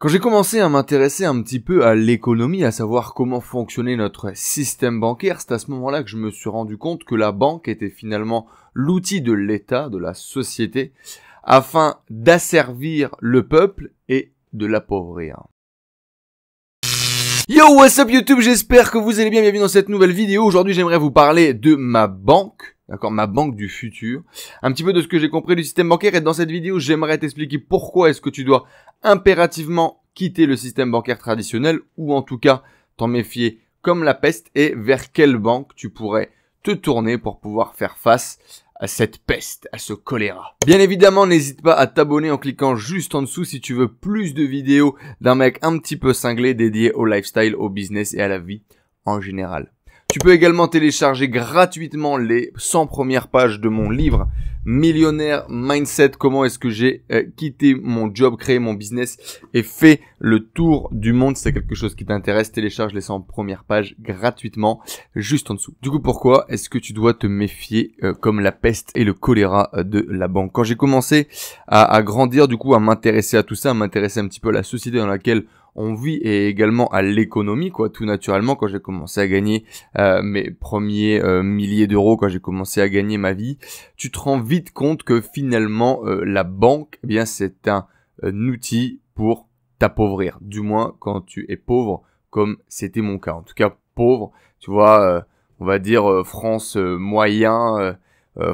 Quand j'ai commencé à m'intéresser un petit peu à l'économie, à savoir comment fonctionnait notre système bancaire, c'est à ce moment-là que je me suis rendu compte que la banque était finalement l'outil de l'État, de la société, afin d'asservir le peuple et de l'appauvrir. Yo, what's up YouTube, j'espère que vous allez bien, bienvenue dans cette nouvelle vidéo. Aujourd'hui, j'aimerais vous parler de ma banque, d'accord, ma banque du futur, un petit peu de ce que j'ai compris du système bancaire, et dans cette vidéo, j'aimerais t'expliquer pourquoi est-ce que tu dois impérativement quitter le système bancaire traditionnel, ou en tout cas t'en méfier comme la peste, et vers quelle banque tu pourrais te tourner pour pouvoir faire face à cette peste, à ce choléra. Bien évidemment, n'hésite pas à t'abonner en cliquant juste en dessous si tu veux plus de vidéos d'un mec un petit peu cinglé dédié au lifestyle, au business et à la vie en général. Tu peux également télécharger gratuitement les 100 premières pages de mon livre Millionnaire Mindset, comment est-ce que j'ai quitté mon job, créé mon business et fait le tour du monde. Si c'est quelque chose qui t'intéresse, télécharge les 100 premières pages gratuitement juste en dessous. Du coup, pourquoi est-ce que tu dois te méfier comme la peste et le choléra de la banque? Quand j'ai commencé à grandir, du coup, à m'intéresser à tout ça, à m'intéresser un petit peu à la société dans laquelle on vit et également à l'économie, quoi, tout naturellement, quand j'ai commencé à gagner mes premiers milliers d'euros, quand j'ai commencé à gagner ma vie, tu te rends vite compte que finalement la banque, eh bien c'est un outil pour t'appauvrir, du moins quand tu es pauvre, comme c'était mon cas. En tout cas pauvre, tu vois, on va dire France moyen.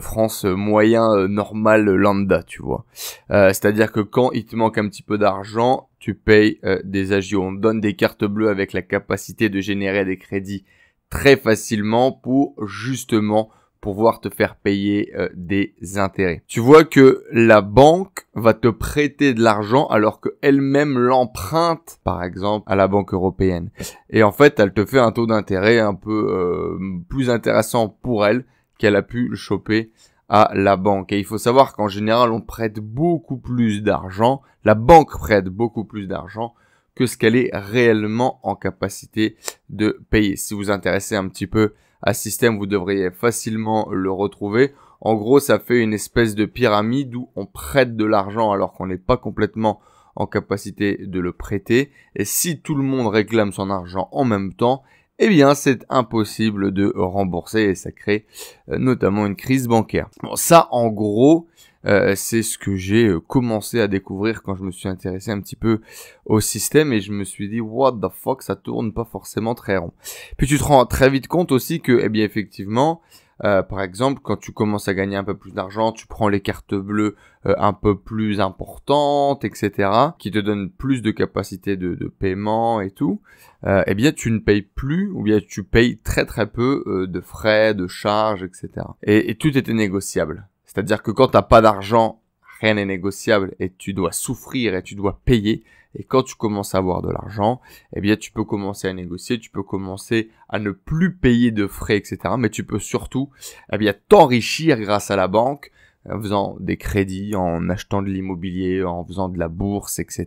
France moyen normal lambda, tu vois. C'est-à-dire que quand il te manque un petit peu d'argent, tu payes des agios. On te donne des cartes bleues avec la capacité de générer des crédits très facilement pour justement pouvoir te faire payer des intérêts. Tu vois que la banque va te prêter de l'argent alors qu'elle-même l'emprunte, par exemple, à la Banque européenne. Et en fait, elle te fait un taux d'intérêt un peu plus intéressant pour elle qu'elle a pu le choper à la banque. Et il faut savoir qu'en général, on prête beaucoup plus d'argent, la banque prête beaucoup plus d'argent que ce qu'elle est réellement en capacité de payer. Si vous vous intéressez un petit peu à ce système, vous devriez facilement le retrouver. En gros, ça fait une espèce de pyramide où on prête de l'argent alors qu'on n'est pas complètement en capacité de le prêter. Et si tout le monde réclame son argent en même temps, eh bien, c'est impossible de rembourser et ça crée notamment une crise bancaire. Bon, ça, en gros, c'est ce que j'ai commencé à découvrir quand je me suis intéressé un petit peu au système et je me suis dit, what the fuck, ça tourne pas forcément très rond. Puis tu te rends très vite compte aussi que, eh bien, effectivement, par exemple, quand tu commences à gagner un peu plus d'argent, tu prends les cartes bleues un peu plus importantes, etc., qui te donnent plus de capacité de paiement et tout, eh bien, tu ne payes plus, ou bien tu payes très très peu de frais, de charges, etc. Et tout était négociable. C'est-à-dire que quand t'as pas d'argent, rien n'est négociable et tu dois souffrir et tu dois payer. Et quand tu commences à avoir de l'argent, eh bien, tu peux commencer à négocier, tu peux commencer à ne plus payer de frais, etc. Mais tu peux surtout, eh bien, t'enrichir grâce à la banque en faisant des crédits, en achetant de l'immobilier, en faisant de la bourse, etc.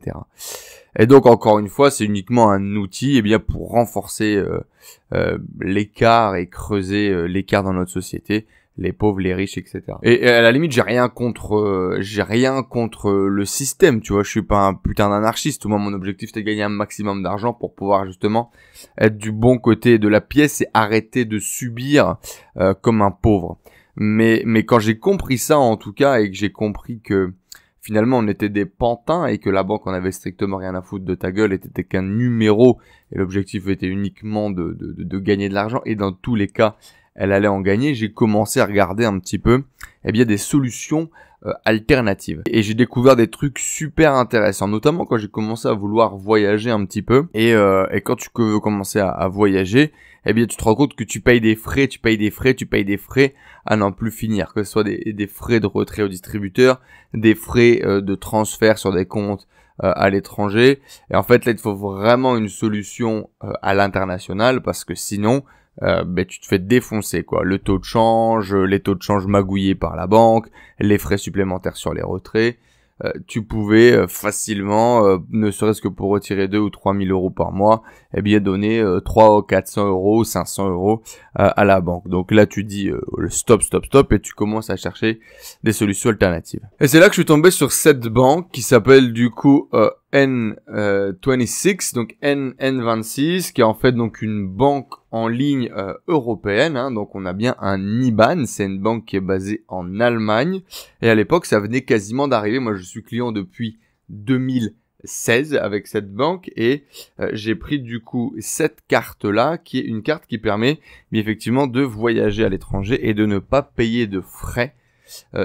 Et donc, encore une fois, c'est uniquement un outil, eh bien, pour renforcer l'écart et creuser l'écart dans notre société. Les pauvres, les riches, etc. Et à la limite, j'ai rien contre le système, tu vois. Je suis pas un putain d'anarchiste. Moi, mon objectif, c'est de gagner un maximum d'argent pour pouvoir justement être du bon côté de la pièce et arrêter de subir comme un pauvre. Mais quand j'ai compris ça, en tout cas, et que j'ai compris que finalement, on était des pantins et que la banque en avait strictement rien à foutre de ta gueule et t'étais qu'un numéro et l'objectif était uniquement de gagner de l'argent et dans tous les cas, elle allait en gagner, j'ai commencé à regarder un petit peu eh bien des solutions alternatives. Et j'ai découvert des trucs super intéressants, notamment quand j'ai commencé à vouloir voyager un petit peu. Et quand tu veux commencer à voyager, eh bien tu te rends compte que tu payes des frais à n'en plus finir. Que ce soit des frais de retrait au distributeur, des frais de transfert sur des comptes à l'étranger. Et en fait là, il te faut vraiment une solution à l'international parce que sinon tu te fais défoncer, quoi. Le taux de change, les taux de change magouillés par la banque, les frais supplémentaires sur les retraits. Tu pouvais facilement, ne serait-ce que pour retirer 2 ou 3 000 euros par mois, eh bien donner 300 ou 400 euros, 500 euros à la banque. Donc là, tu dis stop et tu commences à chercher des solutions alternatives. Et c'est là que je suis tombé sur cette banque qui s'appelle du coup N26, donc N26, qui est en fait donc une banque en ligne européenne, hein, donc on a bien un IBAN, c'est une banque qui est basée en Allemagne, et à l'époque ça venait quasiment d'arriver, moi je suis client depuis 2016 avec cette banque, et j'ai pris du coup cette carte-là, qui est une carte qui permet effectivement de voyager à l'étranger et de ne pas payer de frais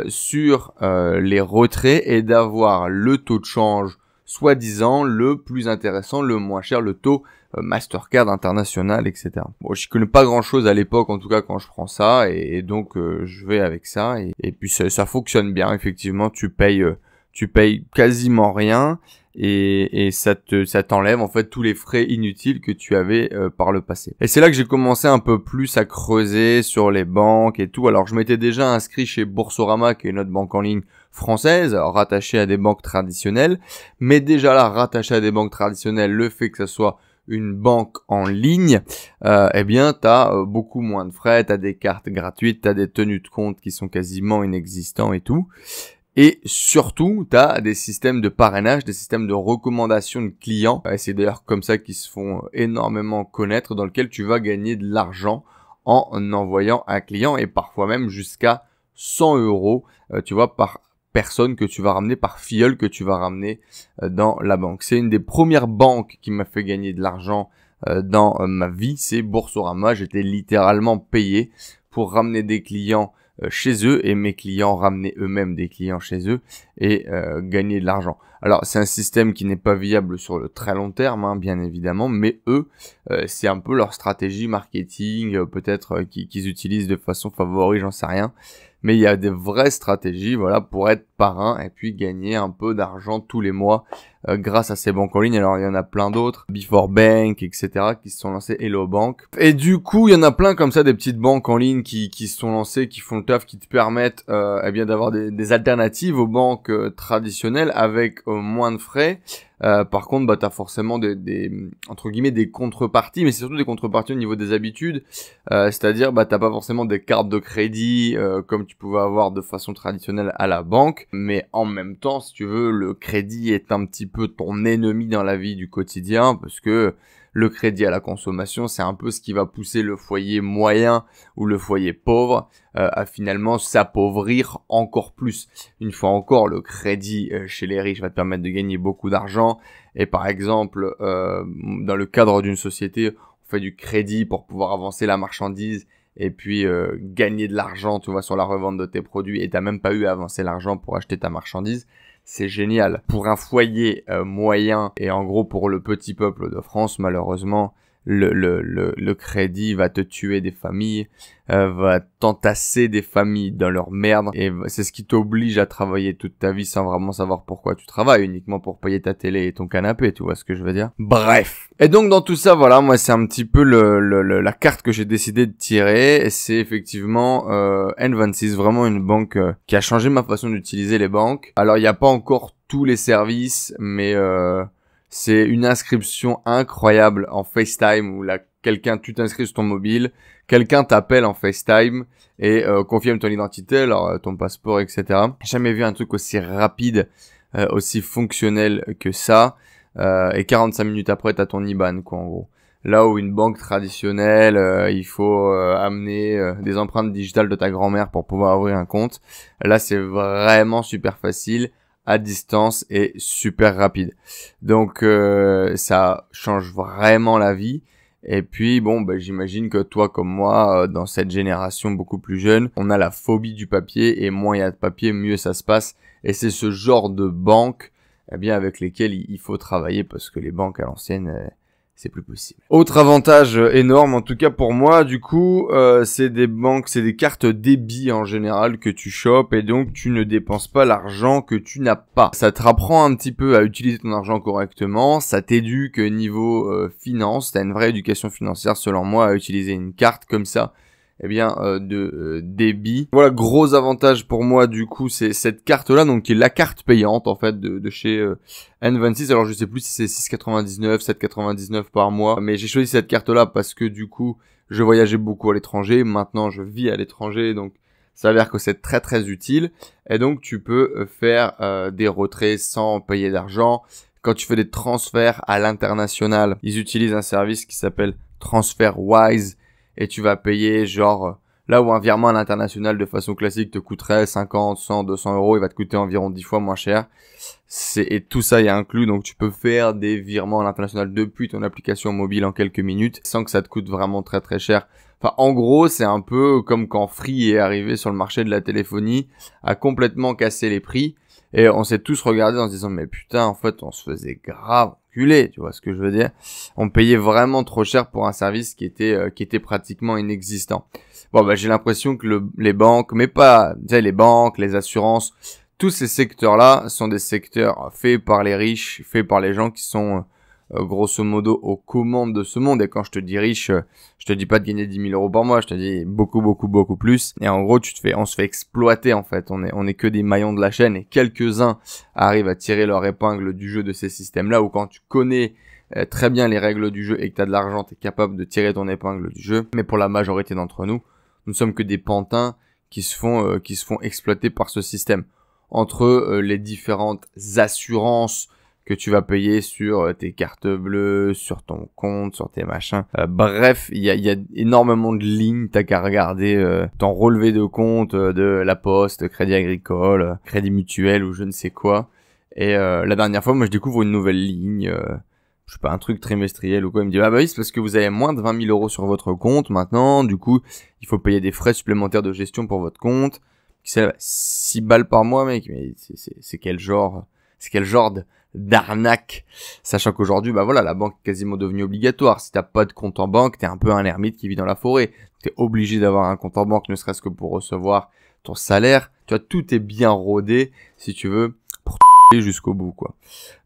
sur les retraits et d'avoir le taux de change soi-disant le plus intéressant, le moins cher, le taux Mastercard international, etc. Bon, je connais pas grand-chose à l'époque, en tout cas quand je prends ça, et donc je vais avec ça, et puis ça fonctionne bien, effectivement, tu payes quasiment rien, et ça t'enlève en fait tous les frais inutiles que tu avais par le passé. Et c'est là que j'ai commencé un peu plus à creuser sur les banques et tout. Alors je m'étais déjà inscrit chez Boursorama, qui est une autre banque en ligne française, rattachée à des banques traditionnelles, mais déjà là, rattachée à des banques traditionnelles, le fait que ça soit une banque en ligne, eh bien t'as beaucoup moins de frais, t'as des cartes gratuites, t'as des tenues de compte qui sont quasiment inexistants et tout. Et surtout, tu as des systèmes de parrainage, des systèmes de recommandation de clients. Et c'est d'ailleurs comme ça qu'ils se font énormément connaître, dans lequel tu vas gagner de l'argent en envoyant un client, et parfois même jusqu'à 100 €, tu vois, par personne que tu vas ramener, par filleul que tu vas ramener dans la banque. C'est une des premières banques qui m'a fait gagner de l'argent dans ma vie, c'est Boursorama. J'étais littéralement payé pour ramener des clients chez eux, et mes clients ramenaient eux-mêmes des clients chez eux et gagner de l'argent. Alors c'est un système qui n'est pas viable sur le très long terme, hein, bien évidemment, mais eux, c'est un peu leur stratégie marketing, peut-être qu'ils utilisent de façon favori, j'en sais rien. Mais il y a des vraies stratégies, voilà, pour être parrain et puis gagner un peu d'argent tous les mois grâce à ces banques en ligne. Alors il y en a plein d'autres, Before Bank, etc., qui se sont lancés, Hello Bank. Et du coup, il y en a plein comme ça, des petites banques en ligne qui se sont lancées, qui font le taf, qui te permettent eh bien d'avoir des alternatives aux banques traditionnelles avec moins de frais. Par contre, bah, t'as forcément des entre guillemets des contreparties, mais c'est surtout des contreparties au niveau des habitudes. C'est-à-dire, bah, t'as pas forcément des cartes de crédit comme tu pouvais avoir de façon traditionnelle à la banque, mais en même temps, si tu veux, le crédit est un petit peu ton ennemi dans la vie du quotidien, parce que le crédit à la consommation, c'est un peu ce qui va pousser le foyer moyen ou le foyer pauvre à finalement s'appauvrir encore plus. Une fois encore, le crédit chez les riches va te permettre de gagner beaucoup d'argent. Et par exemple, dans le cadre d'une société, on fait du crédit pour pouvoir avancer la marchandise et puis gagner de l'argent, tu vois, sur la revente de tes produits, et t'as même pas eu à avancer l'argent pour acheter ta marchandise. C'est génial. Pour un foyer moyen, et en gros pour le petit peuple de France, malheureusement, le crédit va te tuer des familles, va t'entasser des familles dans leur merde, et c'est ce qui t'oblige à travailler toute ta vie sans vraiment savoir pourquoi tu travailles, uniquement pour payer ta télé et ton canapé, tu vois ce que je veux dire? Bref. Et donc dans tout ça, voilà, moi c'est un petit peu la carte que j'ai décidé de tirer, et c'est effectivement N26, vraiment une banque qui a changé ma façon d'utiliser les banques. Alors il n'y a pas encore tous les services, mais c'est une inscription incroyable en FaceTime, où tu t'inscris sur ton mobile, quelqu'un t'appelle en FaceTime et confirme ton identité, alors ton passeport, etc. J'ai jamais vu un truc aussi rapide, aussi fonctionnel que ça. Et 45 minutes après, t'as ton IBAN, quoi, en gros. Là où une banque traditionnelle, il faut amener des empreintes digitales de ta grand-mère pour pouvoir ouvrir un compte. Là, c'est vraiment super facile, à distance et super rapide. Donc ça change vraiment la vie. Et puis bon, bah, j'imagine que toi comme moi, dans cette génération beaucoup plus jeune, on a la phobie du papier, et moins il y a de papier, mieux ça se passe. Et c'est ce genre de banque, eh bien, avec lesquelles il faut travailler, parce que les banques à l'ancienne, c'est plus possible. Autre avantage énorme, en tout cas pour moi, du coup, c'est des banques, c'est des cartes débit en général que tu chopes, et donc tu ne dépenses pas l'argent que tu n'as pas. Ça te rapprend un petit peu à utiliser ton argent correctement, ça t'éduque niveau finance, t'as une vraie éducation financière selon moi à utiliser une carte comme ça, eh bien de débit. Voilà, gros avantage pour moi du coup, c'est cette carte là, donc qui est la carte payante en fait de chez N26. Alors je sais plus si c'est 6,99, 7,99 par mois, mais j'ai choisi cette carte là parce que du coup je voyageais beaucoup à l'étranger, maintenant je vis à l'étranger, donc ça a l'air que c'est très très utile, et donc tu peux faire des retraits sans payer d'argent. Quand tu fais des transferts à l'international, ils utilisent un service qui s'appelle TransferWise et tu vas payer genre là où un virement à l'international de façon classique te coûterait 50, 100, 200 euros, il va te coûter environ 10 fois moins cher. Et tout ça est inclus, donc tu peux faire des virements à l'international depuis ton application mobile en quelques minutes sans que ça te coûte vraiment très très cher. Enfin, en gros, c'est un peu comme quand Free est arrivé sur le marché de la téléphonie, a complètement cassé les prix. Et on s'est tous regardés en se disant, mais putain, en fait, on se faisait grave enculer, tu vois ce que je veux dire? On payait vraiment trop cher pour un service qui était pratiquement inexistant. Bon, bah, j'ai l'impression que les banques, mais pas, tu sais, les banques, les assurances, tous ces secteurs-là sont des secteurs faits par les riches, faits par les gens qui sont, grosso modo aux commandes de ce monde. Et quand je te dis riche, je te dis pas de gagner 10 000 euros par mois, je te dis beaucoup, beaucoup, beaucoup plus. Et en gros, on se fait exploiter, en fait. On est que des maillons de la chaîne et quelques-uns arrivent à tirer leur épingle du jeu de ces systèmes-là, où quand tu connais très bien les règles du jeu et que tu as de l'argent, tu es capable de tirer ton épingle du jeu. Mais pour la majorité d'entre nous, nous sommes que des pantins qui se font exploiter par ce système. Entre les différentes assurances que tu vas payer sur tes cartes bleues, sur ton compte, sur tes machins. Bref, il y a énormément de lignes, t'as qu'à regarder ton relevé de compte de La Poste, Crédit Agricole, Crédit Mutuel ou je ne sais quoi. Et la dernière fois, moi je découvre une nouvelle ligne, je sais pas, un truc trimestriel ou quoi. Il me dit, ah bah oui, c'est parce que vous avez moins de 20 000 euros sur votre compte maintenant, du coup, il faut payer des frais supplémentaires de gestion pour votre compte. C'est 6 balles par mois, mec, mais c'est quel genre d'arnaque, sachant qu'aujourd'hui, bah voilà, la banque est quasiment devenue obligatoire. Si t'as pas de compte en banque, t'es un peu un ermite qui vit dans la forêt. T'es obligé d'avoir un compte en banque, ne serait-ce que pour recevoir ton salaire. Tu vois, tout est bien rodé, si tu veux, pour jusqu'au bout, quoi.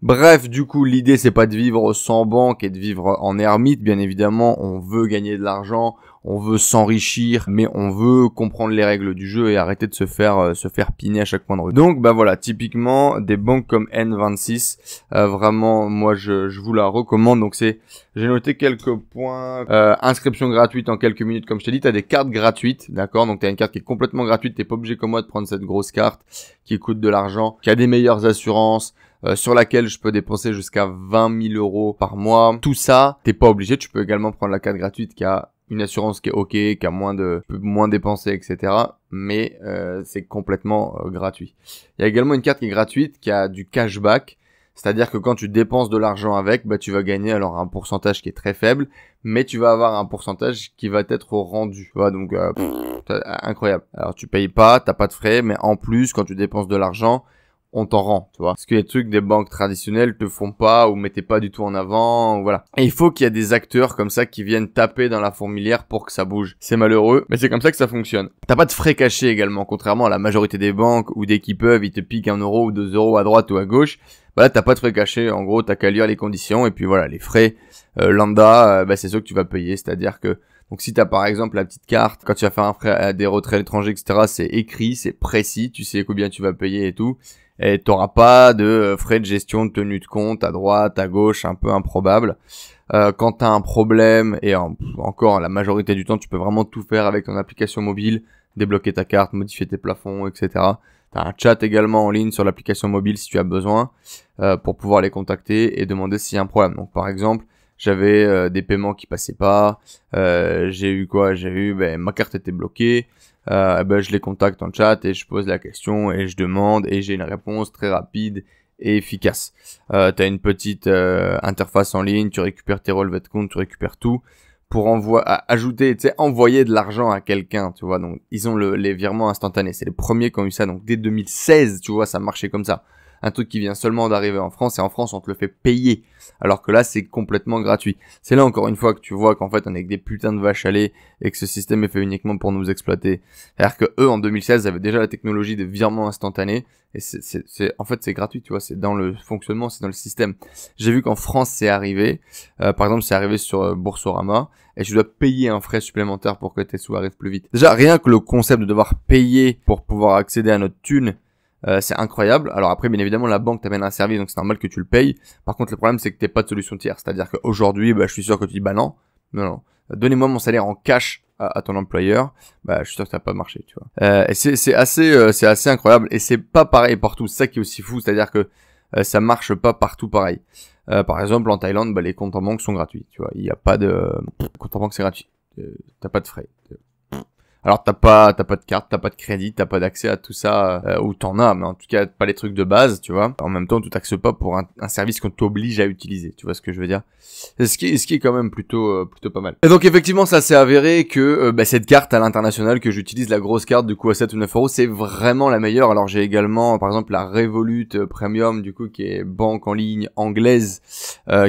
Bref, du coup, l'idée, c'est pas de vivre sans banque et de vivre en ermite. Bien évidemment, on veut gagner de l'argent, on veut s'enrichir, mais on veut comprendre les règles du jeu et arrêter de se faire piner à chaque point de rue. Donc, bah voilà, typiquement, des banques comme N26, vraiment, moi, je vous la recommande. Donc, j'ai noté quelques points. Inscription gratuite en quelques minutes, comme je t'ai dit. T'as des cartes gratuites, d'accord? Donc, t'as une carte qui est complètement gratuite. T'es pas obligé comme moi de prendre cette grosse carte qui coûte de l'argent, qui a des meilleures assurances, sur laquelle je peux dépenser jusqu'à 20 000 euros par mois. Tout ça, t'es pas obligé. Tu peux également prendre la carte gratuite qui a une assurance qui est ok, qui a moins dépensé, etc. Mais c'est complètement gratuit. Il y a également une carte qui est gratuite, qui a du cashback. C'est-à-dire que quand tu dépenses de l'argent avec, bah tu vas gagner alors un pourcentage qui est très faible, mais tu vas avoir un pourcentage qui va être rendu. Tu vois, donc incroyable. Alors tu payes pas, t'as pas de frais, mais en plus quand tu dépenses de l'argent, on t'en rend, tu vois. Parce que les trucs des banques traditionnelles te font pas ou mettaient pas du tout en avant, voilà. Et il faut qu'il y ait des acteurs comme ça qui viennent taper dans la fourmilière pour que ça bouge. C'est malheureux, mais c'est comme ça que ça fonctionne. T'as pas de frais cachés également, contrairement à la majorité des banques où dès qu'ils peuvent, ils te piquent 1 euro ou 2 euros à droite ou à gauche. Bah là, t'as pas de frais cachés. En gros, t'as qu'à lire les conditions et puis voilà, les frais lambda, bah c'est ceux que tu vas payer. C'est-à-dire que donc si t'as par exemple la petite carte, quand tu vas faire un frais des retraits à l'étranger, etc., c'est écrit, c'est précis, tu sais combien tu vas payer et tout. Et t'auras pas de frais de gestion de tenue de compte à droite, à gauche, un peu improbable. Quand t'as un problème, et encore la majorité du temps, tu peux vraiment tout faire avec ton application mobile, débloquer ta carte, modifier tes plafonds, etc. T'as un chat également en ligne sur l'application mobile si tu as besoin, pour pouvoir les contacter et demander s'il y a un problème. Donc par exemple, j'avais des paiements qui passaient pas, j'ai eu ma carte était bloquée. Je les contacte en chat et je pose la question et je demande et j'ai une réponse très rapide et efficace. T'as une petite interface en ligne, tu récupères tes relevés de compte, tu récupères tout pour envoyer de l'argent à quelqu'un, tu vois. Donc ils ont les virements instantanés. C'est les premiers qui ont eu ça. Donc dès 2016, tu vois, ça marchait comme ça. Un truc qui vient seulement d'arriver en France, et en France on te le fait payer, alors que là c'est complètement gratuit. C'est là encore une fois que tu vois qu'en fait on est que des putains de vaches à lait et que ce système est fait uniquement pour nous exploiter. C'est-à-dire que eux en 2016 avaient déjà la technologie de virement instantané, et en fait c'est gratuit, tu vois, c'est dans le fonctionnement, c'est dans le système. J'ai vu qu'en France c'est arrivé, par exemple c'est arrivé sur Boursorama, et tu dois payer un frais supplémentaire pour que tes sous arrivent plus vite. Déjà rien que le concept de devoir payer pour pouvoir accéder à notre thune, c'est incroyable. Alors après, bien évidemment, la banque t'amène un service, donc c'est normal que tu le payes. Par contre, le problème, c'est que t'as pas de solution tierce. C'est-à-dire qu'aujourd'hui, je suis sûr que tu dis, non, donnez-moi mon salaire en cash à ton employeur. Je suis sûr que ça va pas marché, tu vois. Et c'est assez incroyable. Et c'est pas pareil partout. C'est ça qui est aussi fou. C'est-à-dire que ça marche pas partout pareil. Par exemple, en Thaïlande, bah, les comptes en banque sont gratuits, tu vois. Il y a pas de compte en banque, c'est gratuit. T'as pas de frais. Alors t'as pas de carte, t'as pas de crédit, t'as pas d'accès à tout ça, ou t'en as, mais en tout cas pas les trucs de base, tu vois. En même temps, tu taxes pas pour un service qu'on t'oblige à utiliser, tu vois ce que je veux dire. Ce qui est quand même plutôt pas mal. Et donc effectivement, ça s'est avéré que cette carte à l'international que j'utilise, la grosse carte du coup à 7 ou 9 euros, c'est vraiment la meilleure. Alors j'ai également par exemple la Revolut Premium du coup qui est banque en ligne anglaise,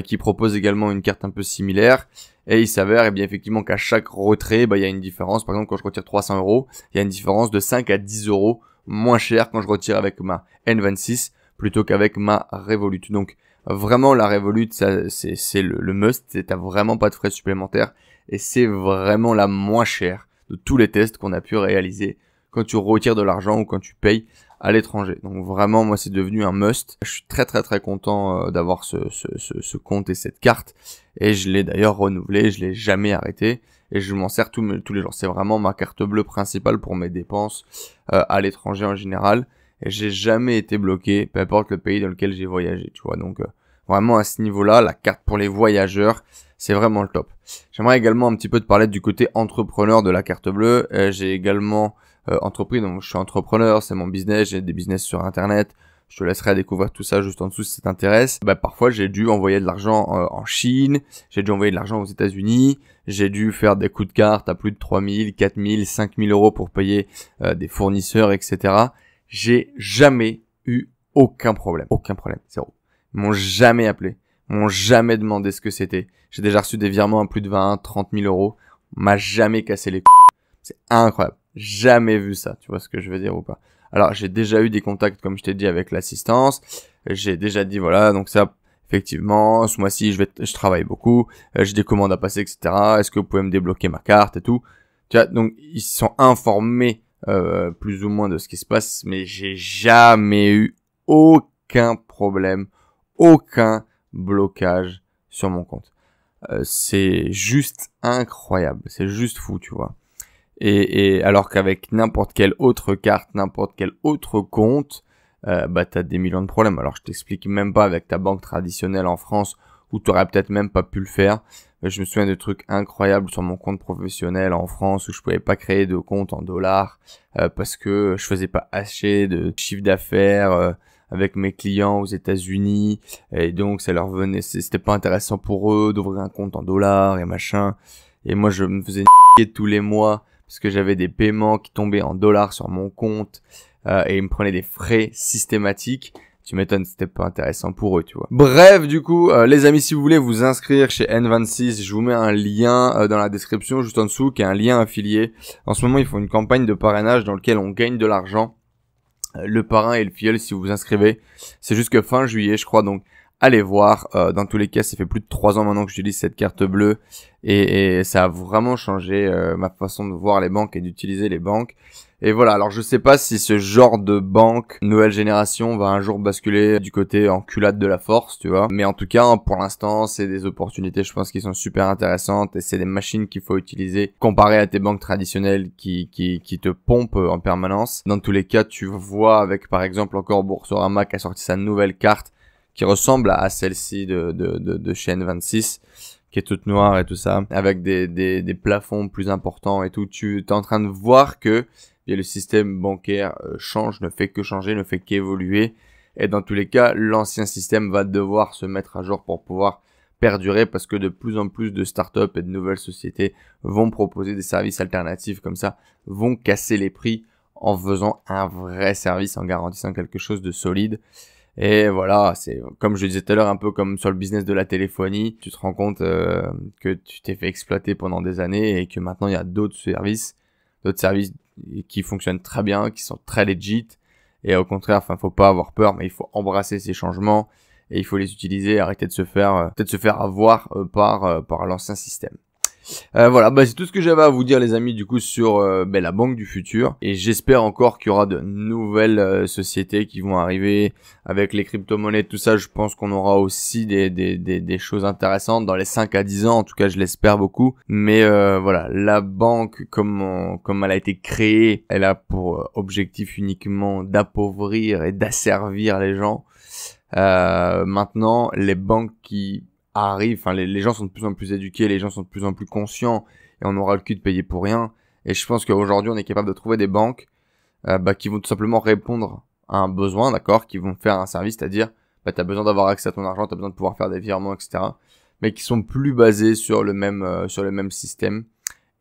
qui propose également une carte un peu similaire. Et il s'avère, eh bien, effectivement, qu'à chaque retrait, il y a une différence. Par exemple, quand je retire 300 euros, il y a une différence de 5 à 10 euros moins cher quand je retire avec ma N26 plutôt qu'avec ma Revolut. Donc, vraiment, la Revolut, ça, c'est le must. T'as vraiment pas de frais supplémentaires. Et c'est vraiment la moins chère de tous les tests qu'on a pu réaliser quand tu retires de l'argent ou quand tu payes à l'étranger. Donc vraiment, moi, c'est devenu un must. Je suis très content d'avoir ce compte et cette carte. Et je l'ai d'ailleurs renouvelé, je l'ai jamais arrêté. Et je m'en sers tous les jours. C'est vraiment ma carte bleue principale pour mes dépenses à l'étranger en général. Et j'ai jamais été bloqué, peu importe le pays dans lequel j'ai voyagé, tu vois. Donc vraiment à ce niveau-là, la carte pour les voyageurs, c'est vraiment le top. J'aimerais également un petit peu te parler du côté entrepreneur de la carte bleue. J'ai également entrepris, donc je suis entrepreneur, c'est mon business, j'ai des business sur internet, je te laisserai découvrir tout ça juste en dessous si ça t'intéresse. Parfois j'ai dû envoyer de l'argent en Chine, j'ai dû envoyer de l'argent aux États-Unis, j'ai dû faire des coups de carte à plus de 3000, 4000, 5000 euros pour payer des fournisseurs, etc. J'ai jamais eu aucun problème, zéro. Ils m'ont jamais appelé, ils m'ont jamais demandé ce que c'était. J'ai déjà reçu des virements à plus de 20, 30 000 euros, on m'a jamais cassé les couilles. C'est incroyable. Jamais vu ça, tu vois ce que je veux dire ou pas. Alors, j'ai déjà eu des contacts, comme je t'ai dit, avec l'assistance. J'ai déjà dit, voilà, donc ça, effectivement, ce mois-ci, je travaille beaucoup. J'ai des commandes à passer, etc. Est-ce que vous pouvez me débloquer ma carte et tout? Tu vois, donc, ils sont informés, plus ou moins de ce qui se passe, mais j'ai jamais eu aucun problème, aucun blocage sur mon compte. C'est juste incroyable. C'est juste fou, tu vois. Et alors qu'avec n'importe quelle autre carte, n'importe quel autre compte, t'as des millions de problèmes. Alors je t'explique même pas avec ta banque traditionnelle en France où t'aurais peut-être même pas pu le faire. Je me souviens de trucs incroyables sur mon compte professionnel en France où je pouvais pas créer de compte en dollars parce que je faisais pas assez de chiffre d'affaires avec mes clients aux États-Unis et donc ça leur venait, c'était pas intéressant pour eux d'ouvrir un compte en dollars et machin. Et moi je me faisais niquer tous les mois parce que j'avais des paiements qui tombaient en dollars sur mon compte et ils me prenaient des frais systématiques. Tu m'étonnes, c'était pas intéressant pour eux, tu vois. Bref, du coup, les amis, si vous voulez vous inscrire chez N26, je vous mets un lien dans la description juste en dessous, qui est un lien affilié. En ce moment, ils font une campagne de parrainage dans lequel on gagne de l'argent. Le parrain et le filleul, si vous vous inscrivez, c'est jusque fin juillet, je crois, donc allez voir. Dans tous les cas, ça fait plus de 3 ans maintenant que j'utilise cette carte bleue et ça a vraiment changé ma façon de voir les banques et d'utiliser les banques. Et voilà, alors je sais pas si ce genre de banque nouvelle génération va un jour basculer du côté enculade de la force, tu vois. Mais en tout cas, pour l'instant, c'est des opportunités, je pense, qui sont super intéressantes et c'est des machines qu'il faut utiliser comparé à tes banques traditionnelles qui te pompent en permanence. Dans tous les cas, tu vois avec, par exemple, encore Boursorama qui a sorti sa nouvelle carte qui ressemble à celle-ci de chez N26, qui est toute noire et tout ça, avec des plafonds plus importants et tout. Tu es en train de voir que le système bancaire change, ne fait que changer, ne fait qu'évoluer. Et dans tous les cas, l'ancien système va devoir se mettre à jour pour pouvoir perdurer parce que de plus en plus de startups et de nouvelles sociétés vont proposer des services alternatifs comme ça, vont casser les prix en faisant un vrai service, en garantissant quelque chose de solide. Et voilà, c'est comme je le disais tout à l'heure, un peu comme sur le business de la téléphonie. Tu te rends compte que tu t'es fait exploiter pendant des années et que maintenant il y a d'autres services qui fonctionnent très bien, qui sont très legit. Et au contraire, faut pas avoir peur, mais il faut embrasser ces changements et il faut les utiliser, arrêter de se faire avoir par l'ancien système. Voilà, c'est tout ce que j'avais à vous dire les amis du coup sur la banque du futur et j'espère encore qu'il y aura de nouvelles sociétés qui vont arriver avec les crypto-monnaies, tout ça. Je pense qu'on aura aussi des choses intéressantes dans les 5 à 10 ans, en tout cas je l'espère beaucoup. Mais voilà, la banque comme elle a été créée, elle a pour objectif uniquement d'appauvrir et d'asservir les gens. Maintenant, les banques qui arrivent, enfin les gens sont de plus en plus éduqués, les gens sont de plus en plus conscients et on aura le cul de payer pour rien. Et je pense qu'aujourd'hui, on est capable de trouver des banques qui vont tout simplement répondre à un besoin, d'accord, qui vont faire un service, c'est-à-dire, tu as besoin d'avoir accès à ton argent, tu as besoin de pouvoir faire des virements, etc., mais qui sont plus basés sur le même système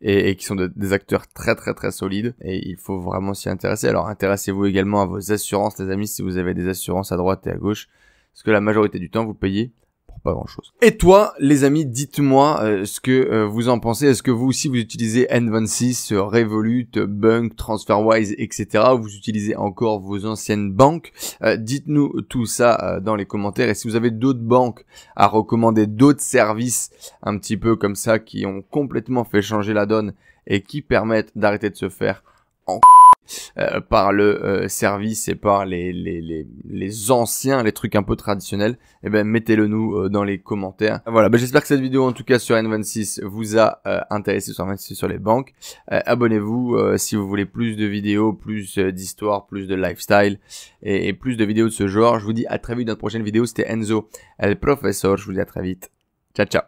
et qui sont des acteurs très très très solides et il faut vraiment s'y intéresser. Alors intéressez-vous également à vos assurances, les amis, si vous avez des assurances à droite et à gauche, parce que la majorité du temps, vous payez pour pas grand-chose. Et toi, les amis, dites-moi ce que vous en pensez. Est-ce que vous aussi vous utilisez N26, Revolut, Bunk, TransferWise, etc. ou vous utilisez encore vos anciennes banques? Dites-nous tout ça dans les commentaires. Et si vous avez d'autres banques à recommander, d'autres services un petit peu comme ça qui ont complètement fait changer la donne et qui permettent d'arrêter de se faire en par le service et par les anciens, les trucs un peu traditionnels, eh ben mettez-le nous dans les commentaires. Voilà, j'espère que cette vidéo en tout cas sur N26 vous a intéressé sur N26 sur les banques. Abonnez-vous si vous voulez plus de vidéos, plus d'histoires, plus de lifestyle et plus de vidéos de ce genre. Je vous dis à très vite dans la prochaine vidéo. C'était Enzo, el professeur. Je vous dis à très vite. Ciao ciao.